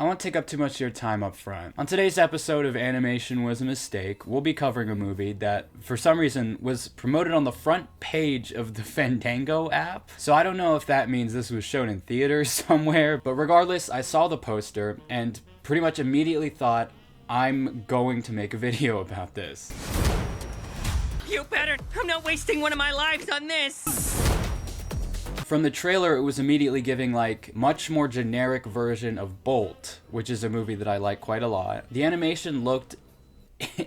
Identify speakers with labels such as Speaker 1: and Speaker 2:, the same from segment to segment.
Speaker 1: I won't take up too much of your time up front. On today's episode of Animation Was a Mistake, we'll be covering a movie that, for some reason, was promoted on the front page of the Fandango app. So I don't know if that means this was shown in theaters somewhere, but regardless, I saw the poster and pretty much immediately thought, I'm going to make a video about this.
Speaker 2: You better! I'm not wasting one of my lives on this!
Speaker 1: From the trailer, it was immediately giving, like, much more generic version of Bolt, which is a movie that I like quite a lot. The animation looked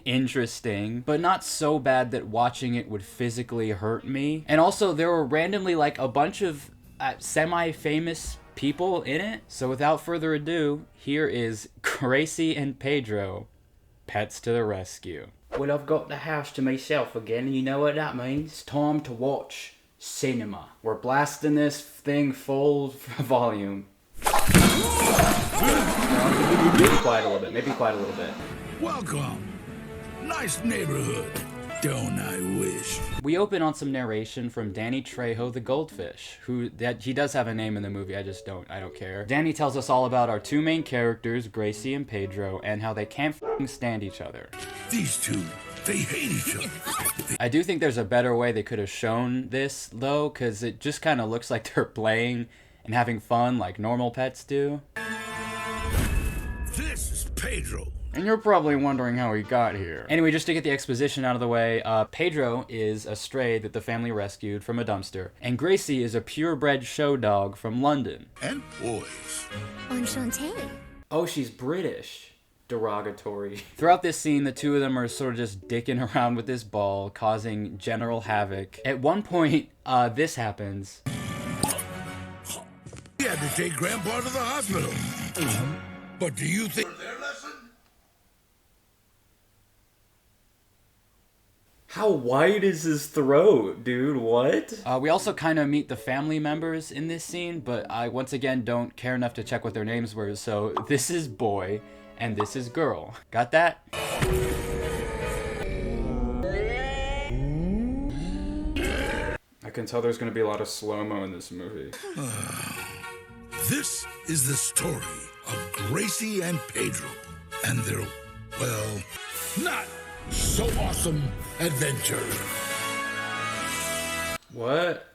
Speaker 1: interesting, but not so bad that watching it would physically hurt me. And also, there were randomly, like, a bunch of semi-famous people in it. So without further ado, here is Gracie and Pedro, Pets to the Rescue. Well, I've got the house to myself again, and you know what that means? It's time to watch cinema. We're blasting this thing full volume. Maybe quiet a little bit. Maybe quiet a little bit.
Speaker 3: Welcome. Nice neighborhood. Don't I wish?
Speaker 1: We open on some narration from Danny Trejo the Goldfish, he does have a name in the movie, I don't care. Danny tells us all about our two main characters, Gracie and Pedro, and how they can't f***ing stand each other.
Speaker 3: These two, they hate each other.
Speaker 1: I do think there's a better way they could have shown this, though, because it just kind of looks like they're playing and having fun like normal pets do.
Speaker 3: This is Pedro.
Speaker 1: And you're probably wondering how he got here. Anyway, just to get the exposition out of the way, Pedro is a stray that the family rescued from a dumpster, and Gracie is a purebred show dog from London.
Speaker 3: And boys.
Speaker 4: Enchanté.
Speaker 1: Oh, she's British. Derogatory. Throughout this scene, the two of them are sort of just dicking around with this ball, causing general havoc. At one point, this happens.
Speaker 3: He had to take Grandpa to the hospital. But do you think...
Speaker 1: How wide is his throat, dude? What? We also kind of meet the family members in this scene, but I, once again, don't care enough to check what their names were, so this is boy, and this is girl. Got that? I can tell there's gonna be a lot of slow-mo in this movie.
Speaker 3: This is the story of Gracie and Pedro, and their, well, not so awesome adventure.
Speaker 1: What?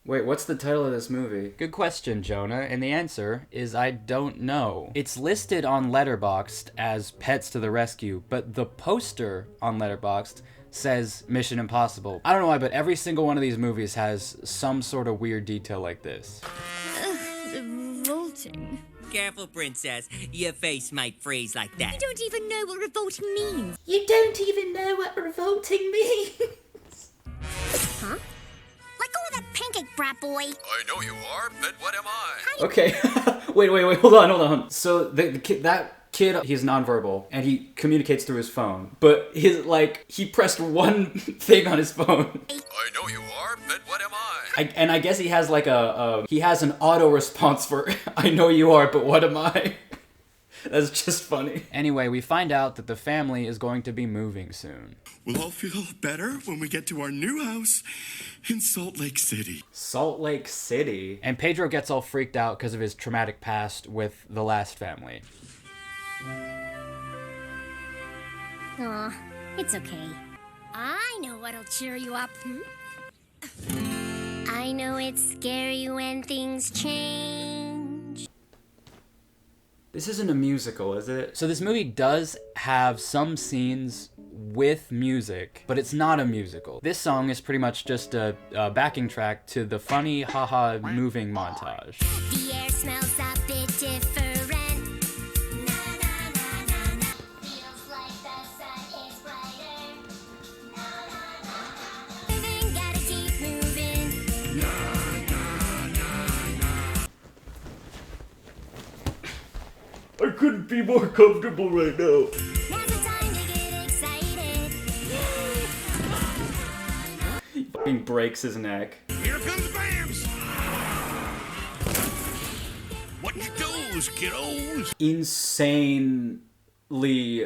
Speaker 1: Wait, what's the title of this movie? Good question, Jonah, and the answer is I don't know. It's listed on Letterboxd as Pets to the Rescue, but the poster on Letterboxd says Mission Impossible. I don't know why, but every single one of these movies has some sort of weird detail like this.
Speaker 4: Revolting.
Speaker 2: Careful, princess. Your face might freeze like that.
Speaker 4: You don't even know what revolting means.
Speaker 5: You don't even know what revolting means.
Speaker 4: Huh? Let go of that pancake, brat boy.
Speaker 6: I know you are, but what am I?
Speaker 1: Okay, wait, hold on. So the kid, he's nonverbal, and he communicates through his phone, but he pressed one thing on his phone.
Speaker 6: I know you are, but what am I?
Speaker 1: And I guess he has like he has an auto response for, I know you are, but what am I? That's just funny. Anyway, we find out that the family is going to be moving soon.
Speaker 7: We'll all feel better when we get to our new house in Salt Lake City.
Speaker 1: Salt Lake City? And Pedro gets all freaked out because of his traumatic past with the last family.
Speaker 4: Aw, it's okay. I know what'll cheer you up. I know it's scary when things change.
Speaker 1: This isn't a musical, is it? So this movie does have some scenes with music, but it's not a musical. This song is pretty much just a backing track to the funny, haha, moving montage.
Speaker 4: The air smells a bit different. Feels like the sun is brighter. Moving, gotta keep moving.
Speaker 1: I couldn't be more comfortable right now.
Speaker 4: Now's the time to get excited.
Speaker 1: He fucking breaks his neck.
Speaker 3: Here comes Bams! What you do's, kiddos?
Speaker 1: Insanely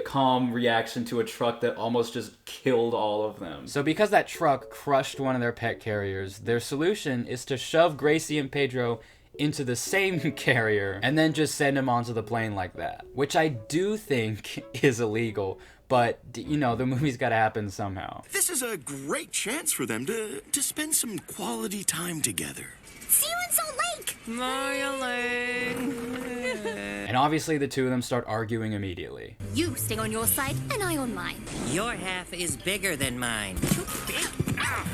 Speaker 1: calm reaction to a truck that almost just killed all of them. So because that truck crushed one of their pet carriers, their solution is to shove Gracie and Pedro into the same carrier and then just send him onto the plane like that, which I do think is illegal, but you know, the movie's gotta happen somehow.
Speaker 7: This is a great chance for them to spend some quality time together.
Speaker 4: See you in Salt Lake!
Speaker 1: And obviously the two of them start arguing immediately.
Speaker 4: You stay on your side, and I on mine.
Speaker 2: Your half is bigger than mine.
Speaker 4: Stop!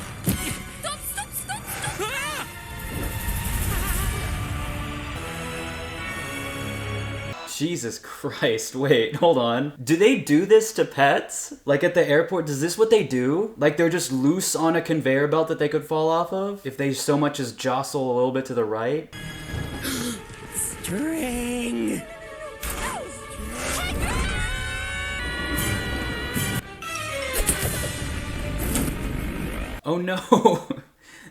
Speaker 1: Jesus Christ, wait, hold on. Do they do this to pets? Like at the airport, is this what they do? Like they're just loose on a conveyor belt that they could fall off of? If they so much as jostle a little bit to the right?
Speaker 2: String!
Speaker 1: Oh no!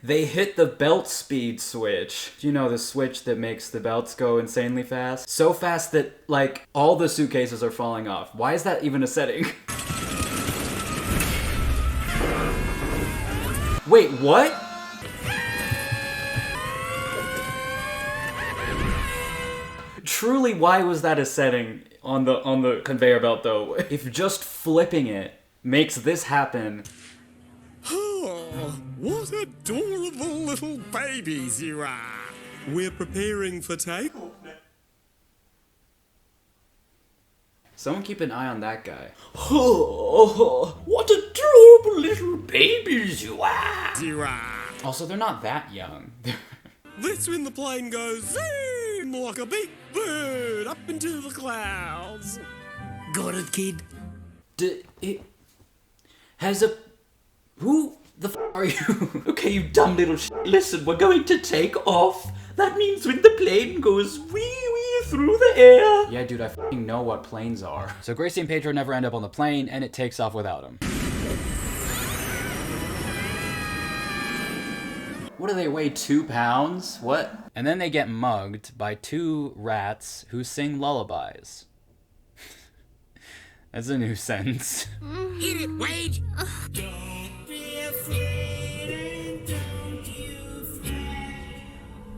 Speaker 1: They hit the belt speed switch. You know, the switch that makes the belts go insanely fast? So fast that, like, all the suitcases are falling off. Why is that even a setting? Wait, what? Truly, why was that a setting on the conveyor belt though? If just flipping it makes this happen.
Speaker 7: Oh, what adorable little babies you are. We're preparing for takeoff now.
Speaker 1: Someone keep an eye on that guy.
Speaker 5: Oh, what adorable little babies you are!
Speaker 1: Also, they're not that young.
Speaker 7: That's when the plane goes zoom like a big bird up into the clouds. Got it, kid?
Speaker 1: Who the f are you?
Speaker 5: Okay, you dumb little listen, we're going to take off. That means when the plane goes wee through the air.
Speaker 1: Yeah, dude, I f***ing know what planes are. So Gracie and Pedro never end up on the plane, and it takes off without him. What do they weigh, 2 pounds? What? And then they get mugged by 2 rats who sing lullabies. That's a new sentence.
Speaker 2: Hit it, Wade!
Speaker 5: Don't be afraid and don't you fret.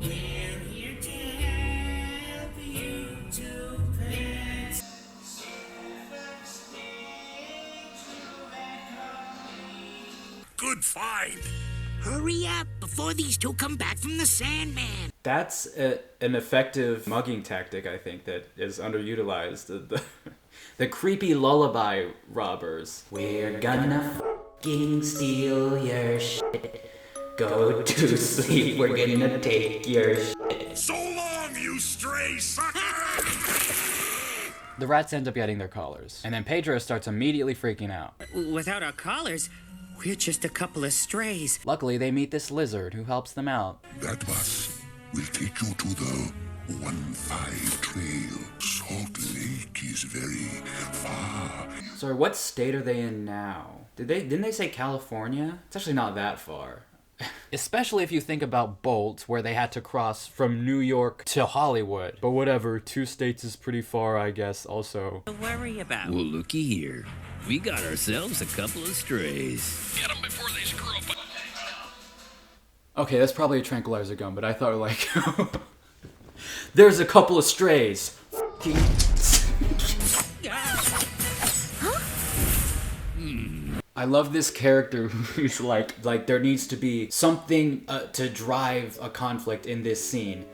Speaker 5: We're here to help you to pet.
Speaker 3: Good find.
Speaker 2: Hurry up before these two come back from the Sandman.
Speaker 1: That's an effective mugging tactic, I think, that is underutilized. The creepy lullaby robbers.
Speaker 5: We're gonna fucking steal your shit. Go to sleep, we're gonna take your shit.
Speaker 3: So long, you stray sucker!
Speaker 1: The rats end up getting their collars, and then Pedro starts immediately freaking out.
Speaker 2: Without our collars, we're just a couple of strays.
Speaker 1: Luckily, they meet this lizard who helps them out.
Speaker 3: That bus will take you to the 1-5 trail. Salt Lake is very far.
Speaker 1: Sorry, what state are they in now? Didn't they say California? It's actually not that far. Especially if you think about Bolt, where they had to cross from New York to Hollywood. But whatever, 2 states is pretty far, I guess, also.
Speaker 2: To worry about.
Speaker 8: Well, looky here. We got ourselves a couple of strays.
Speaker 6: Get them before they screw up.
Speaker 1: Okay, that's probably a tranquilizer gun, but I thought, like... There's a couple of strays. I love this character who's like there needs to be something to drive a conflict in this scene.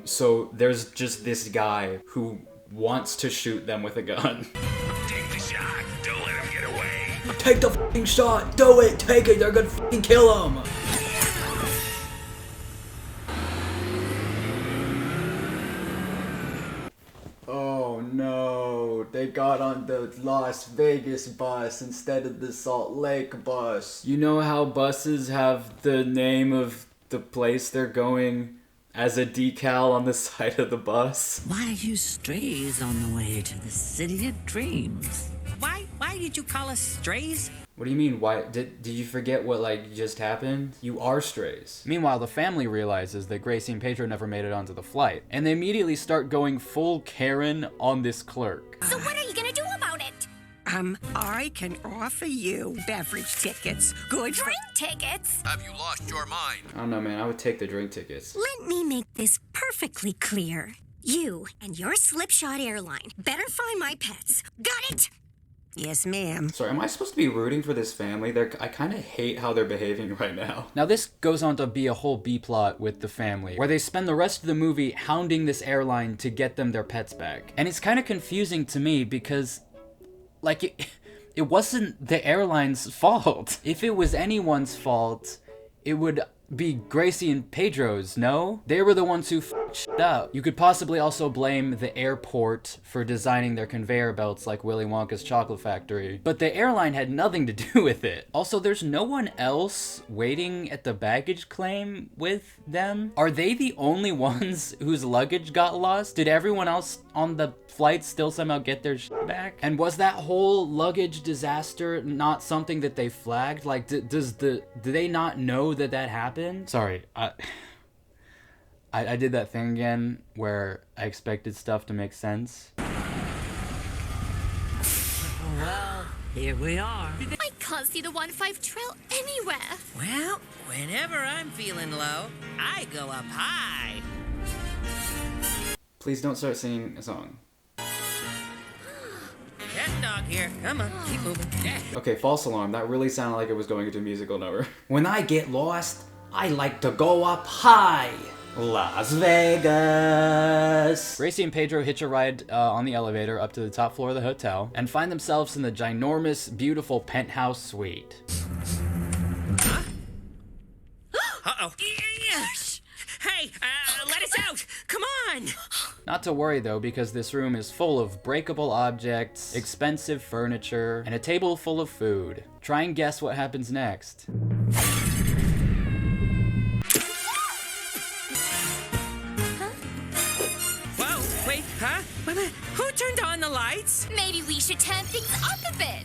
Speaker 1: So there's just this guy who wants to shoot them with a gun.
Speaker 6: Take the shot. Don't let him get away.
Speaker 1: Take the f***ing shot! Do it! Take it! They're gonna f***ing kill him! Oh no, they got on the Las Vegas bus instead of the Salt Lake bus. You know how buses have the name of the place they're going as a decal on the side of the bus?
Speaker 2: Why are you strays on the way to the city of dreams? Why did you call us strays?
Speaker 1: What do you mean, why? Did you forget what, like, just happened? You are strays. Meanwhile, the family realizes that Gracie and Pedro never made it onto the flight, and they immediately start going full Karen on this clerk.
Speaker 4: So what are you gonna do about it?
Speaker 2: I can offer you beverage tickets. Good for...
Speaker 4: Drink tickets?
Speaker 6: Have you lost your mind?
Speaker 1: I don't know, man. I would take the drink tickets.
Speaker 4: Let me make this perfectly clear. You and your Slipshod airline better find my pets. Got it?
Speaker 2: Yes, ma'am.
Speaker 1: Sorry, am I supposed to be rooting for this family? I kind of hate how they're behaving right now. Now this goes on to be a whole B-plot with the family, where they spend the rest of the movie hounding this airline to get them their pets back. And it's kind of confusing to me because, like, it wasn't the airline's fault. If it was anyone's fault, it would be Gracie and Pedro's, no? They were the ones who f***ed shit up. You could possibly also blame the airport for designing their conveyor belts like Willy Wonka's chocolate factory. But the airline had nothing to do with it. Also, there's no one else waiting at the baggage claim with them. Are they the only ones whose luggage got lost? Did everyone else on the flight still somehow get their shit back? And was that whole luggage disaster not something that they flagged? Like, do they not know that happened? Sorry, I did that thing again where I expected stuff to make sense.
Speaker 2: Well, here we are.
Speaker 4: I can't see the 1-5 trail anywhere.
Speaker 2: Well, whenever I'm feeling low, I go up high.
Speaker 1: Please don't start singing a song.
Speaker 2: Cat dog here. Come on, keep moving. Yeah.
Speaker 1: Okay, false alarm. That really sounded like it was going into a musical number. When I get lost, I like to go up high. Las Vegas. Gracie and Pedro hitch a ride on the elevator up to the top floor of the hotel and find themselves in the ginormous, beautiful penthouse suite.
Speaker 2: Uh-oh. Hey, let us out! Come on!
Speaker 1: Not to worry though, because this room is full of breakable objects, expensive furniture, and a table full of food. Try and guess what happens next.
Speaker 2: Whoa, wait, huh? Wait, who turned on the lights?
Speaker 4: Maybe we should turn things up a bit.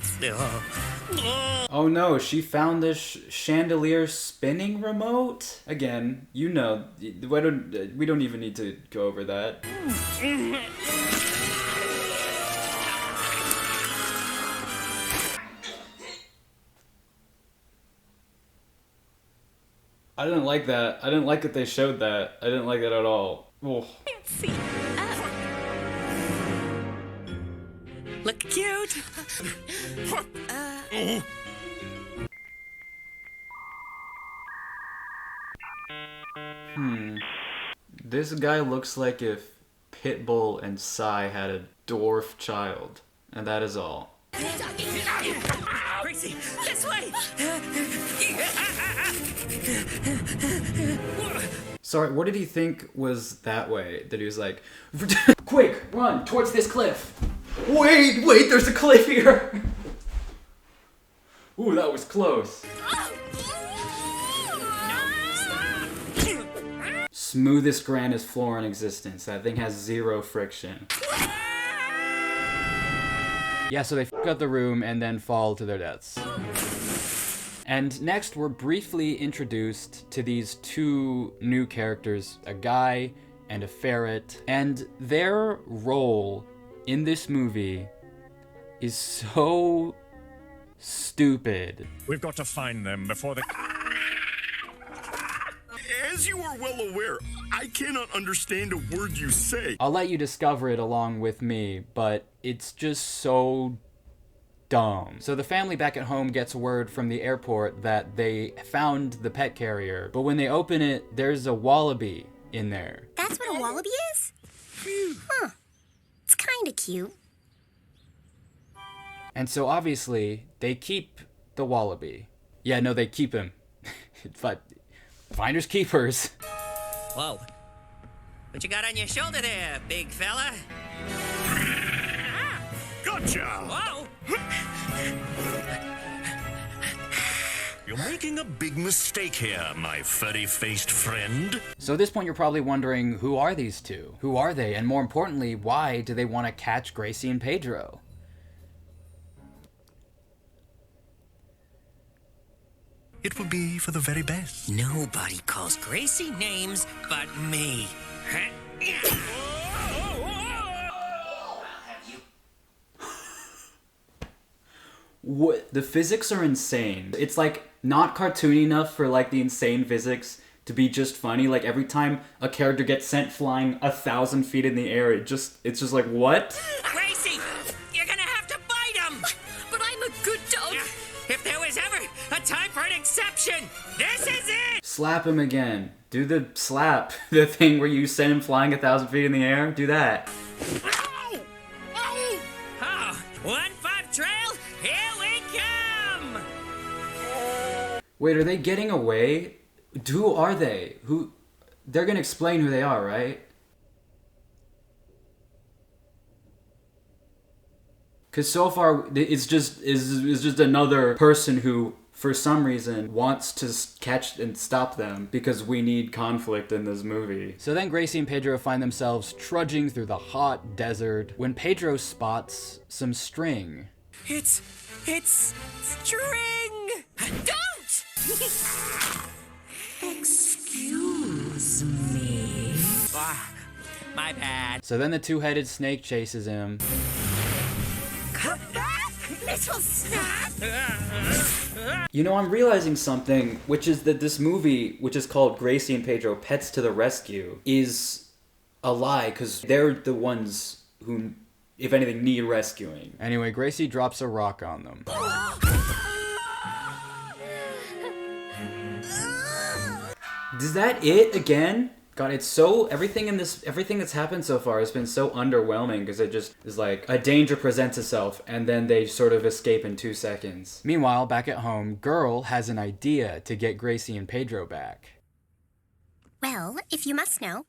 Speaker 1: Oh no, she found this chandelier spinning remote? Again, you know, we don't even need to go over that. I didn't like that. I didn't like that they showed that. I didn't like that at all. Oh.
Speaker 2: Look cute.
Speaker 1: This guy looks like if Pitbull and Psy had a dwarf child. And that is all.
Speaker 2: Gracie, this way!
Speaker 1: Sorry, what did he think was that way? That he was like, quick, run towards this cliff. Wait, there's a cliff here. Ooh, that was close. Smoothest, grandest floor in existence. That thing has zero friction. Yeah, so they fuck up the room and then fall to their deaths. And next, we're briefly introduced to these two new characters, a guy and a ferret, and their role in this movie is so stupid.
Speaker 9: We've got to find them before they...
Speaker 6: As you are well aware, I cannot understand a word you say.
Speaker 1: I'll let you discover it along with me, but it's just so dumb. So the family back at home gets word from the airport that they found the pet carrier, but when they open it, there's a wallaby in there.
Speaker 4: That's what a wallaby is? Huh. It's kinda cute.
Speaker 1: And so obviously, they keep the wallaby. Yeah, no, they keep him. But finders keepers.
Speaker 2: Whoa. What you got on your shoulder there, big fella?
Speaker 6: Gotcha!
Speaker 2: Whoa!
Speaker 6: You're making a big mistake here, my furry-faced friend.
Speaker 1: So at this point, you're probably wondering, who are these two? Who are they? And more importantly, why do they want to catch Gracie and Pedro?
Speaker 6: It will be for the very best.
Speaker 2: Nobody calls Gracie names but me.
Speaker 1: What? The physics are insane. It's like not cartoony enough for like the insane physics to be just funny. Like every time a character gets sent flying 1,000 feet in the air, it's just like, what?
Speaker 2: Gracie, you're gonna have to bite him. But I'm a good dog. If there was ever a time for an exception, this is it.
Speaker 1: Slap him again. Do the slap. The thing where you send him flying 1,000 feet in the air. Do that.
Speaker 2: Ow! Ow! Oh, 1-5 trail, here we come!
Speaker 1: Wait, are they getting away? Who are they? Who? They're gonna explain who they are, right? Cause so far it's just another person who, for some reason, wants to catch and stop them because we need conflict in this movie. So then Gracie and Pedro find themselves trudging through the hot desert when Pedro spots some string.
Speaker 2: It's string! Don't! Excuse me. My bad.
Speaker 1: So then the two-headed snake chases him.
Speaker 2: Come back, little snap!
Speaker 1: You know, I'm realizing something, which is that this movie, which is called Gracie and Pedro Pets to the Rescue, is a lie, because they're the ones who, if anything, need rescuing. Anyway, Gracie drops a rock on them. Is that it again? God, it's so, everything that's happened so far has been so underwhelming because it just is like a danger presents itself and then they sort of escape in 2 seconds. Meanwhile, back at home, Girl has an idea to get Gracie and Pedro back.
Speaker 4: Well, if you must know,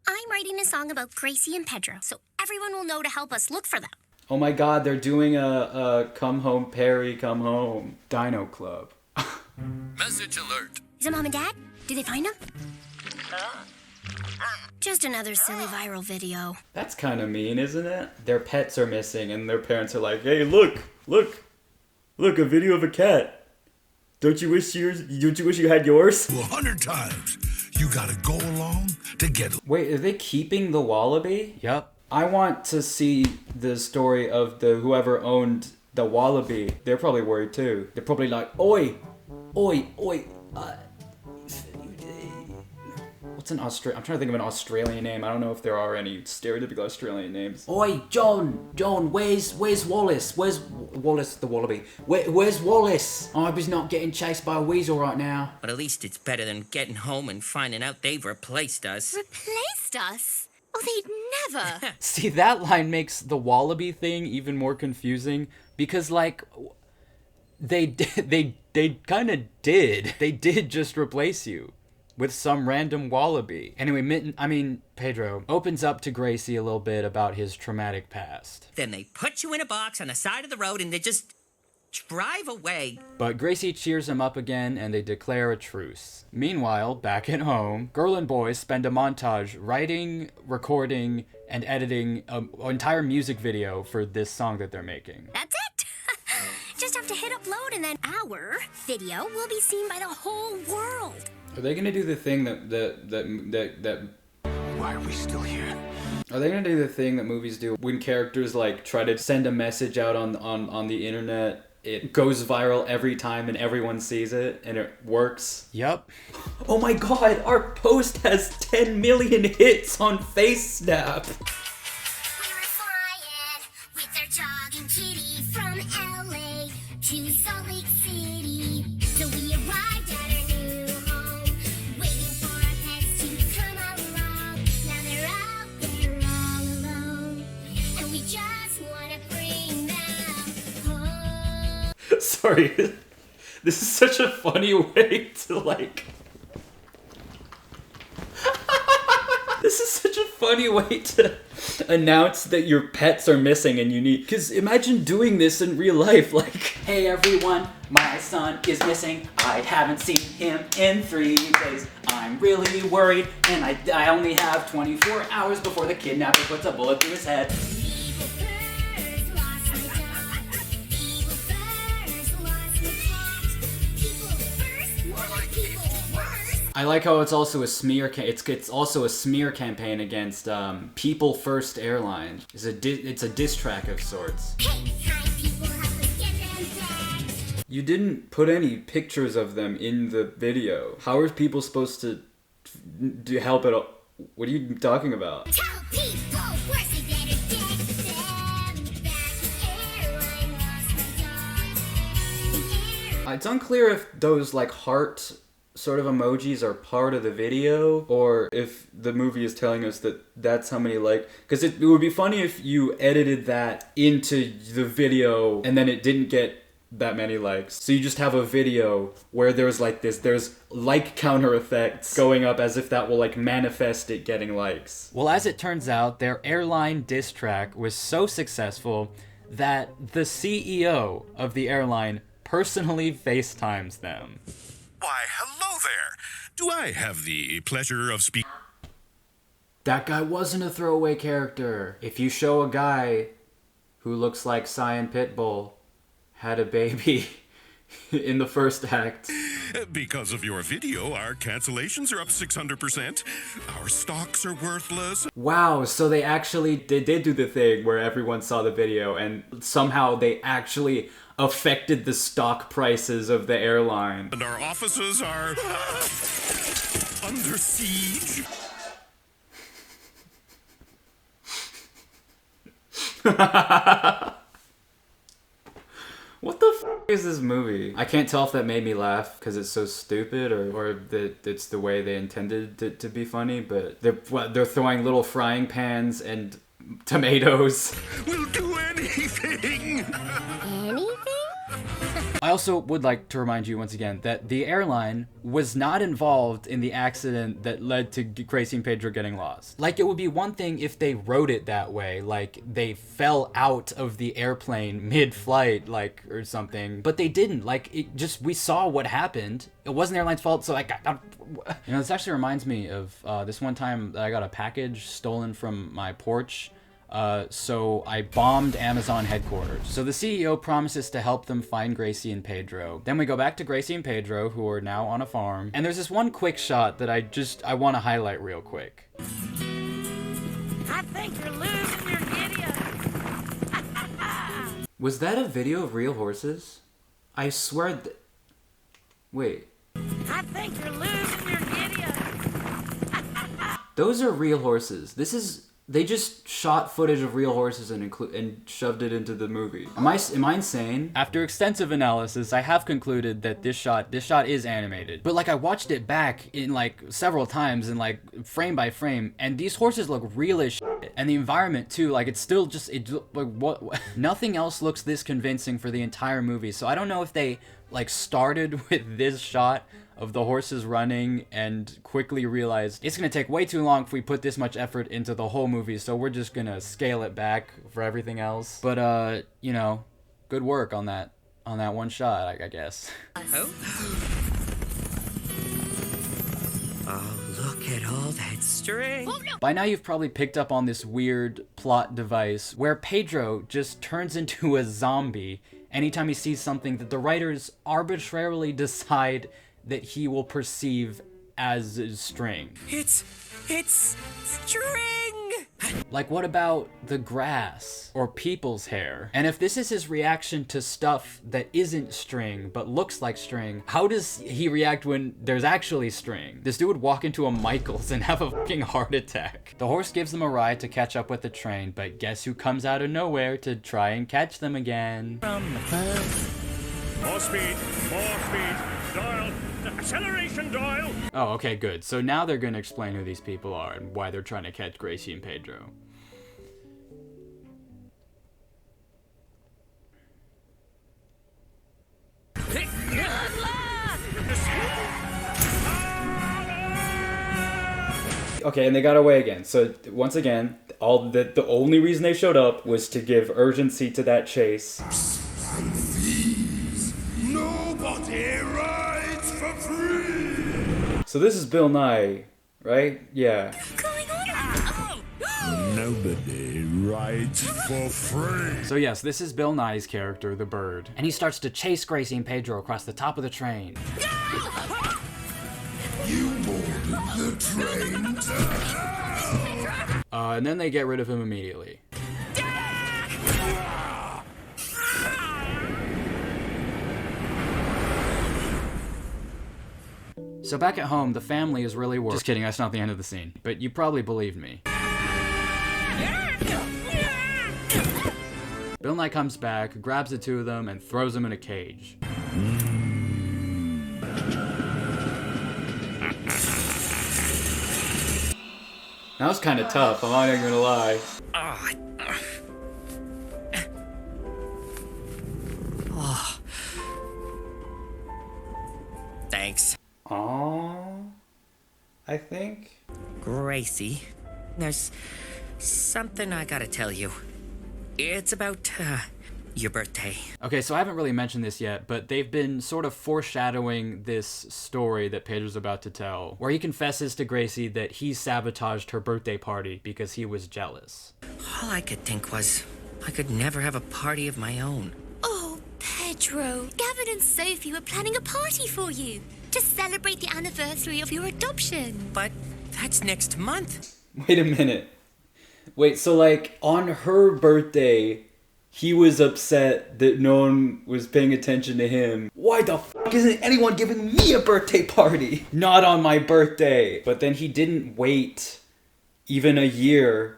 Speaker 4: I'm writing a song about Gracie and Pedro, so everyone will know to help us look for them.
Speaker 1: Oh my God, they're doing a Come Home Perry, Come Home Dino Club.
Speaker 6: Message alert.
Speaker 4: Is it Mom and Dad? Did they find them? Just another silly viral video.
Speaker 1: That's kind of mean, isn't it? Their pets are missing and their parents are like, hey, look, a video of a cat. Don't you wish you had yours?
Speaker 3: 100 times. You gotta go along to get...
Speaker 1: Wait, are they keeping the wallaby? Yep. I want to see the story of whoever owned the wallaby. They're probably worried too. They're probably like, oi, what's an Australian? I'm trying to think of an Australian name. I don't know if there are any stereotypical Australian names. Oi, John, where's Wallace? Where's Wallace the wallaby? Where's Wallace? I hope he's not getting chased by a weasel right now.
Speaker 2: But at least it's better than getting home and finding out they've replaced us.
Speaker 4: Replaced us? Oh, they'd never.
Speaker 1: See, that line makes the wallaby thing even more confusing because, like, they kind of did. They did just replace you with some random wallaby. Anyway, Pedro opens up to Gracie a little bit about his traumatic past.
Speaker 2: Then they put you in a box on the side of the road and they just drive away.
Speaker 1: But Gracie cheers him up again and they declare a truce. Meanwhile, back at home, Girl and Boy spend a montage writing, recording, and editing an entire music video for this song that they're making.
Speaker 4: That's it. Just have to hit upload and then our video will be seen by the whole world.
Speaker 1: Are they gonna do the thing that
Speaker 3: Why are we still here?
Speaker 1: Are they gonna do the thing that movies do when characters like try to send a message out on the internet? It goes viral every time and everyone sees it and it works. Yep. Oh my God, our post has 10 million hits on FaceSnap.
Speaker 4: We were flying with our jogging kitty from LA to Salt Lake City. So we arrived at our new home, waiting for our pets to come along. Now they're out there all alone, and we just want to bring them home.
Speaker 1: Sorry, this is such a funny way to like... This is such a funny way to announce that your pets are missing and you need... Because imagine doing this in real life, like... Hey everyone, my son is missing. I haven't seen him in 3 days. I'm really worried and I only have 24 hours before the kidnapper puts a bullet through his head. I like how it's also a smear. It's also a smear campaign against People First Airlines. It's a diss track of sorts.
Speaker 4: Hey, kind people, help us get them back.
Speaker 1: You didn't put any pictures of them in the video. How are people supposed to help it? What are you talking about?
Speaker 4: Tell people where's they better get them back. Airline lost my dog.
Speaker 1: It's unclear if those like heart sort of emojis are part of the video, or if the movie is telling us that that's how many because it would be funny if you edited that into the video and then it didn't get that many likes. So you just have a video where there's there's like counter effects going up as if that will like manifest it getting likes. Well, as it turns out, their airline diss track was so successful that the CEO of the airline personally FaceTimes them.
Speaker 6: Why, hello there. Do I have the pleasure of speaking?
Speaker 1: That guy wasn't a throwaway character. If you show a guy who looks like Cyan Pitbull had a baby in the first act.
Speaker 6: Because of your video, our cancellations are up 600%. Our stocks are worthless.
Speaker 1: Wow, so they did do the thing where everyone saw the video and somehow they actually affected the stock prices of the airline.
Speaker 6: And our offices are under siege.
Speaker 1: What the f*** is this movie? I can't tell if that made me laugh because it's so stupid or that it's the way they intended it to be funny, but they're throwing little frying pans and tomatoes.
Speaker 6: We'll do anything!
Speaker 4: Anything?
Speaker 1: I also would like to remind you once again that the airline was not involved in the accident that led to Gracie and Pedro getting lost. Like, it would be one thing if they wrote it that way, like they fell out of the airplane mid-flight, like, or something, but they didn't. Like, we saw what happened. It wasn't the airline's fault, so like, this actually reminds me of this one time that I got a package stolen from my porch. So I bombed Amazon headquarters. So the CEO promises to help them find Gracie and Pedro. Then we go back to Gracie and Pedro, who are now on a farm. And there's this one quick shot that I want to highlight real quick.
Speaker 2: I think you're losing your idiot.
Speaker 1: Was that a video of real horses? I swear wait.
Speaker 2: I think you're losing your idiot.
Speaker 1: Those are real horses. They just shot footage of real horses and shoved it into the movie. Am I insane? After extensive analysis, I have concluded that this shot is animated. But like, I watched it back in like several times and like frame by frame, and these horses look real as shit. And the environment too, like it's still just like what nothing else looks this convincing for the entire movie. So I don't know if they like started with this shot of the horses running and quickly realized it's gonna take way too long if we put this much effort into the whole movie, so we're just gonna scale it back for everything else. But you know, good work on that one shot, I guess.
Speaker 2: Oh, look at all that string. Oh, no.
Speaker 1: By now you've probably picked up on this weird plot device where Pedro just turns into a zombie anytime he sees something that the writers arbitrarily decide that he will perceive as string.
Speaker 2: It's string!
Speaker 1: Like, what about the grass or people's hair? And if this is his reaction to stuff that isn't string but looks like string, how does he react when there's actually string? This dude would walk into a Michael's and have a fucking heart attack. The horse gives them a ride to catch up with the train, but guess who comes out of nowhere to try and catch them again?
Speaker 9: More speed, dial, acceleration dial.
Speaker 1: Oh, okay, good. So now they're gonna explain who these people are and why they're trying to catch Gracie and Pedro.
Speaker 2: Good luck!
Speaker 1: Okay, and they got away again. So once again, the only reason they showed up was to give urgency to that chase.
Speaker 3: And thieves, nobody rides for free.
Speaker 1: So this is Bill Nye, right? Yeah.
Speaker 3: Nobody rides for free.
Speaker 1: So yes, this is Bill Nye's character, the bird. And he starts to chase Gracie and Pedro across the top of the train.
Speaker 3: You boarded the train to hell.
Speaker 1: And then they get rid of him immediately. So back at home, the family is really worried. Just kidding, that's not the end of the scene. But you probably believed me. Bill Nye comes back, grabs the two of them, and throws them in a cage. That was kind of tough, I'm not even gonna lie.
Speaker 2: Thanks.
Speaker 1: Aww, I think.
Speaker 2: Gracie, there's something I gotta tell you. It's about, your birthday.
Speaker 1: Okay, so I haven't really mentioned this yet, but they've been sort of foreshadowing this story that Pedro's about to tell, where he confesses to Gracie that he sabotaged her birthday party because he was jealous.
Speaker 2: All I could think was, I could never have a party of my own.
Speaker 4: Oh, Pedro, Gavin and Sophie were planning a party for you to celebrate the anniversary of your adoption.
Speaker 2: But that's next month.
Speaker 1: Wait a minute. Wait, so like, on her birthday, he was upset that no one was paying attention to him. Why the fuck isn't anyone giving me a birthday party? Not on my birthday. But then he didn't wait even a year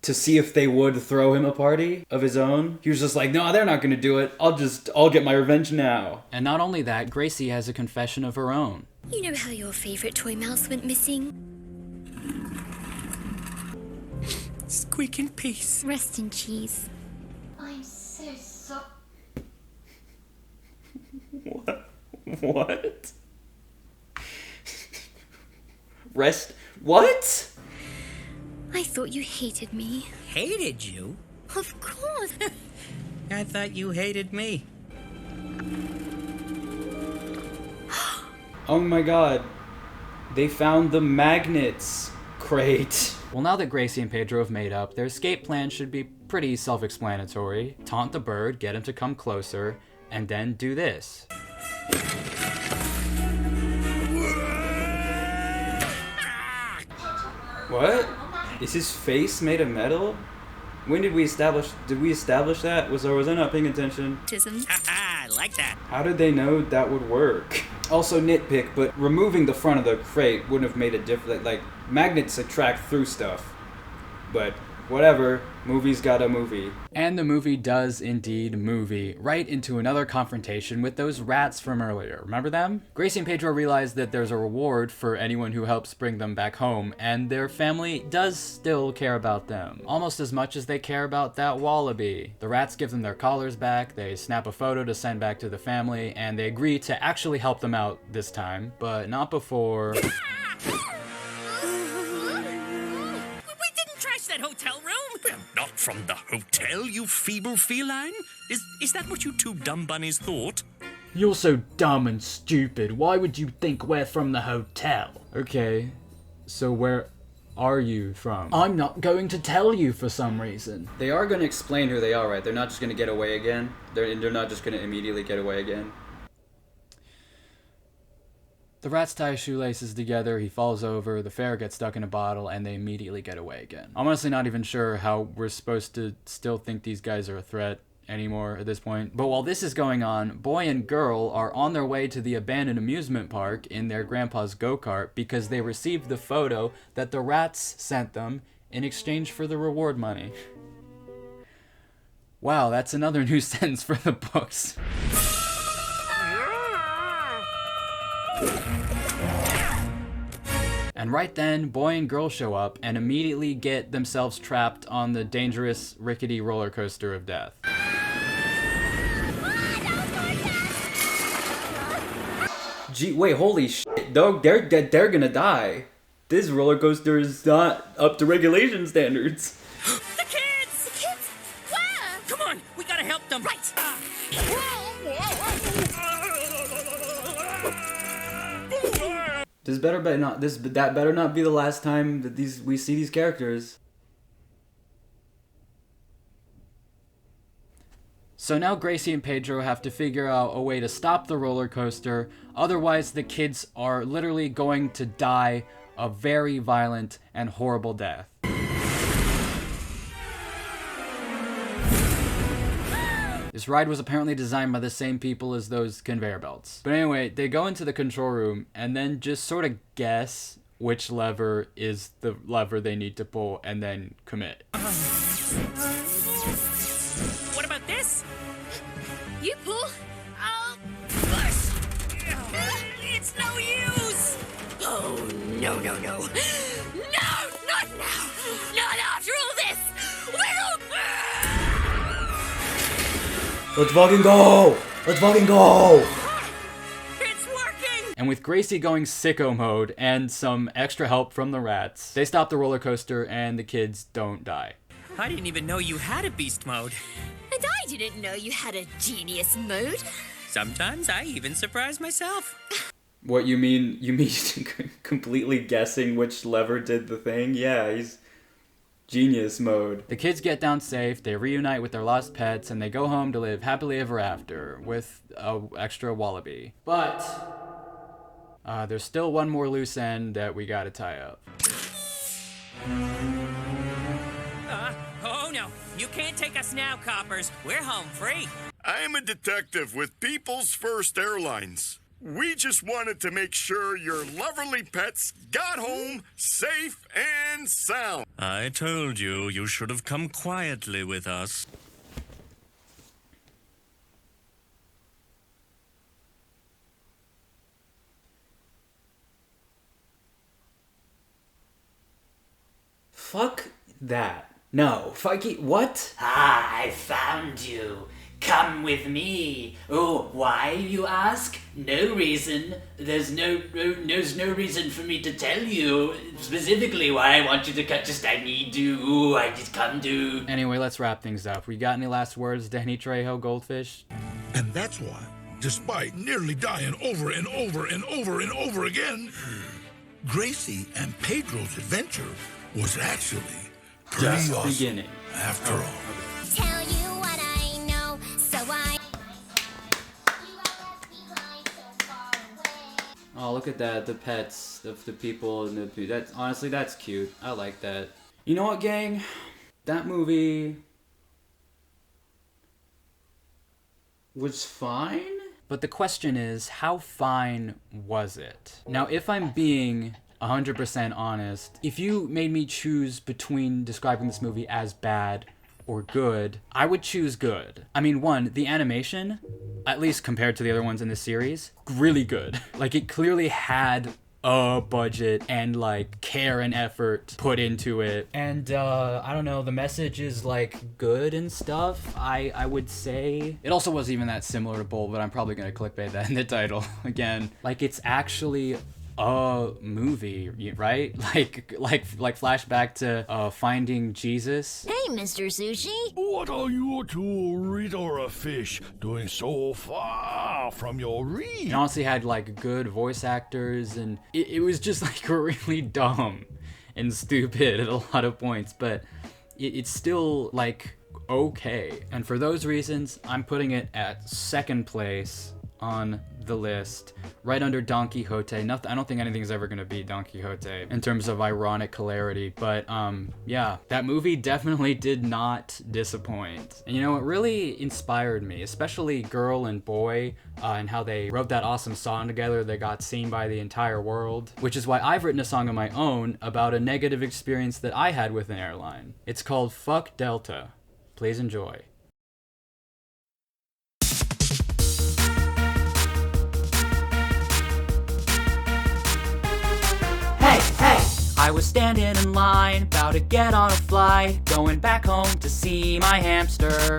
Speaker 1: to see if they would throw him a party of his own. He was just like, no, they're not gonna do it. I'll get my revenge now. And not only that, Gracie has a confession of her own.
Speaker 4: You know how your favorite toy mouse went missing?
Speaker 2: Squeak in peace.
Speaker 4: Rest in cheese. I'm so sorry.
Speaker 1: What? Rest? What?
Speaker 4: I thought you hated me.
Speaker 2: Hated you?
Speaker 4: Of course.
Speaker 2: I thought you hated me.
Speaker 1: Oh my god. They found the magnets crate. Well, now that Gracie and Pedro have made up, their escape plan should be pretty self-explanatory. Taunt the bird, get him to come closer, and then do this. What? Is his face made of metal? When did we establish that? Was I not paying attention?
Speaker 2: I like that.
Speaker 1: How did they know that would work? Also nitpick, but removing the front of the crate wouldn't have made a difference. Like, magnets attract through stuff. But whatever, movie's got a movie. And the movie does indeed movie, right into another confrontation with those rats from earlier. Remember them? Gracie and Pedro realize that there's a reward for anyone who helps bring them back home, and their family does still care about them. Almost as much as they care about that wallaby. The rats give them their collars back, they snap a photo to send back to the family, and they agree to actually help them out this time, but not before...
Speaker 2: That hotel room?
Speaker 6: Well, not from the hotel, you feeble feline. Is that what you two dumb bunnies thought?
Speaker 1: You're so dumb and stupid. Why would you think we're from the hotel? Okay, so where are you from? I'm not going to tell you for some reason. They are going to explain who they are, right? They're not just going to get away again. They're not just going to immediately get away again. The rats tie his shoelaces together, he falls over, the ferret gets stuck in a bottle, and they immediately get away again. I'm honestly not even sure how we're supposed to still think these guys are a threat anymore at this point. But while this is going on, boy and girl are on their way to the abandoned amusement park in their grandpa's go-kart because they received the photo that the rats sent them in exchange for the reward money. Wow, that's another new sentence for the books. And right then, boy and girl show up and immediately get themselves trapped on the dangerous, rickety roller coaster of death. Gee, wait, holy shit, dog, they're gonna die. This roller coaster is not up to regulation standards.
Speaker 2: The kids!
Speaker 4: The kids? Where?
Speaker 2: Come on, we gotta help them. Right.
Speaker 1: That better not be the last time that we see these characters. So now Gracie and Pedro have to figure out a way to stop the roller coaster, otherwise the kids are literally going to die a very violent and horrible death. This ride was apparently designed by the same people as those conveyor belts. But anyway, they go into the control room and then just sort of guess which lever is the lever they need to pull and then commit.
Speaker 2: What about this? You pull, I'll push. It's no use. Oh, no. No, not now. Not after all this.
Speaker 5: Let's fucking go! Let's fucking go!
Speaker 2: It's working.
Speaker 1: And with Gracie going sicko mode and some extra help from the rats, they stop the roller coaster and the kids don't die.
Speaker 2: I didn't even know you had a beast mode.
Speaker 4: And I didn't know you had a genius mode.
Speaker 2: Sometimes I even surprise myself.
Speaker 1: What you mean completely guessing which lever did the thing? Yeah, he's genius mode. The kids get down safe, they reunite with their lost pets, and they go home to live happily ever after with a extra wallaby. But there's still one more loose end that we gotta tie up.
Speaker 2: Oh no, you can't take us now, coppers. We're home free.
Speaker 6: I'm a detective with People's First Airlines. We just wanted to make sure your lovely pets got home safe and sound. I told you, you should have come quietly with us.
Speaker 1: Fuck that. No, fuck it. What?
Speaker 5: Ah, I found you. Come with me. Oh, why, you ask? No reason. There's no reason for me to tell you specifically why I want you to cut. Just I need to. Ooh, I just come to.
Speaker 1: Anyway, let's wrap things up. We got any last words, Danny Trejo, Goldfish?
Speaker 3: And that's why, despite nearly dying over and over and over and over again, Gracie and Pedro's adventure was actually pretty
Speaker 1: Just
Speaker 3: awesome
Speaker 1: beginning.
Speaker 3: after all.
Speaker 4: Tell you what I know, so I.
Speaker 1: Oh, look at that. The pets of the people and the... That's, honestly, that's cute. I like that. You know what, gang? That movie was fine. But the question is, how fine was it? Now, if I'm being 100% honest, if you made me choose between describing this movie as bad or good, I would choose good. I mean, one, the animation, at least compared to the other ones in the series, really good. Like, it clearly had a budget and like care and effort put into it, and I don't know, the message is like good and stuff. I would say it also wasn't even that similar to Bolt, but I'm probably gonna clickbait that in the title again. Like, it's actually a movie, right? Like flashback to Finding Jesus.
Speaker 4: Hey, Mr. Sushi.
Speaker 10: What are you two riddle fish doing so far from your reef?
Speaker 1: It honestly had like good voice actors, and it was just like really dumb and stupid at a lot of points, but it's still like okay. And for those reasons, I'm putting it at second place on the list, right under Don Quixote. I don't think anything's ever gonna beat Don Quixote in terms of ironic hilarity, but yeah, that movie definitely did not disappoint. And you know, it really inspired me, especially Girl and Boy, and how they wrote that awesome song together that got seen by the entire world, which is why I've written a song of my own about a negative experience that I had with an airline. It's called Fuck Delta. Please enjoy. I was standing in line, about to get on a flight, going back home to see my hamster.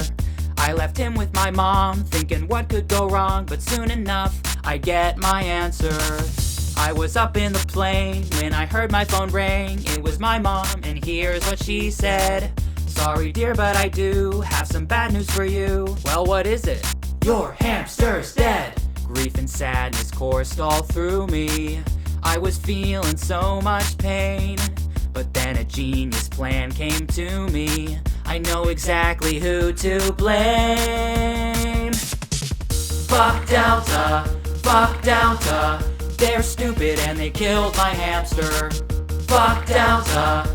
Speaker 1: I left him with my mom, thinking what could go wrong, but soon enough, I get my answer. I was up in the plane when I heard my phone ring. It was my mom, and here's what she said. Sorry dear, but I do have some bad news for you. Well, what is it? Your hamster's dead. Grief and sadness coursed all through me. I was feeling so much pain, but then a genius plan came to me. I know exactly who to blame. Fuck Delta, they're stupid and they killed my hamster. Fuck Delta,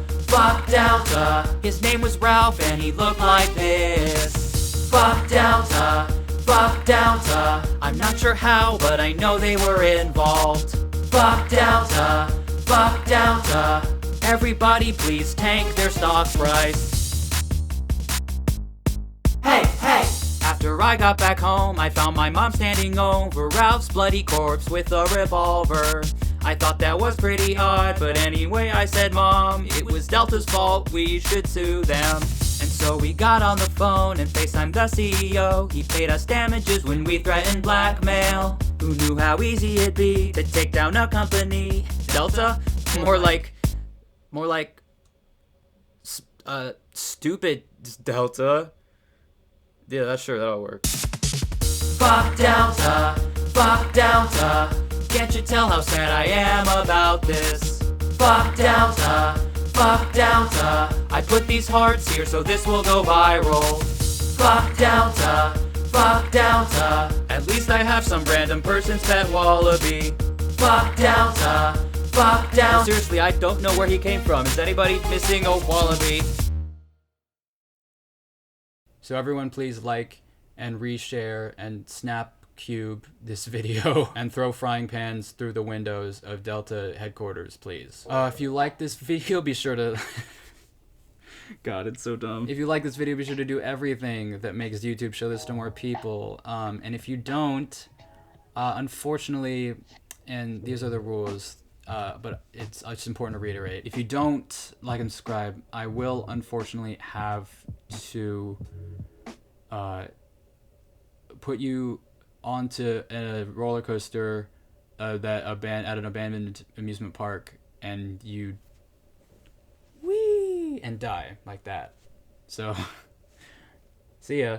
Speaker 1: his name was Ralph and he looked like this. Fuck Delta, fuck Delta. I'm not sure how, but I know they were involved. Fuck Delta, fuck Delta. Everybody please tank their stock price. Hey, hey! After I got back home, I found my mom standing over Ralph's bloody corpse with a revolver. I thought that was pretty odd, but anyway I said, Mom, it was Delta's fault, we should sue them. And so we got on the phone and FaceTimed the CEO. He paid us damages when we threatened blackmail. Who knew how easy it'd be to take down a company? Delta? More like stupid Delta. Yeah, that's sure, that'll work. Fuck Delta, fuck Delta. Can't you tell how sad I am about this? Fuck Delta, fuck Delta. I put these hearts here so this will go viral. Fuck Delta, fuck Delta. At least I have some random person's pet wallaby. Fuck Delta, fuck Delta. Seriously, I don't know where he came from. Is anybody missing a wallaby? So everyone please like and reshare and snap cube this video and throw frying pans through the windows of Delta headquarters, please. If you like this video, be sure to... God, it's so dumb. If you like this video, be sure to do everything that makes YouTube show this to more people. And if you don't, unfortunately, and these are the rules, but it's important to reiterate. If you don't like and subscribe, I will unfortunately have to put you onto a roller coaster at an abandoned amusement park, and you whee and die like that. So see ya.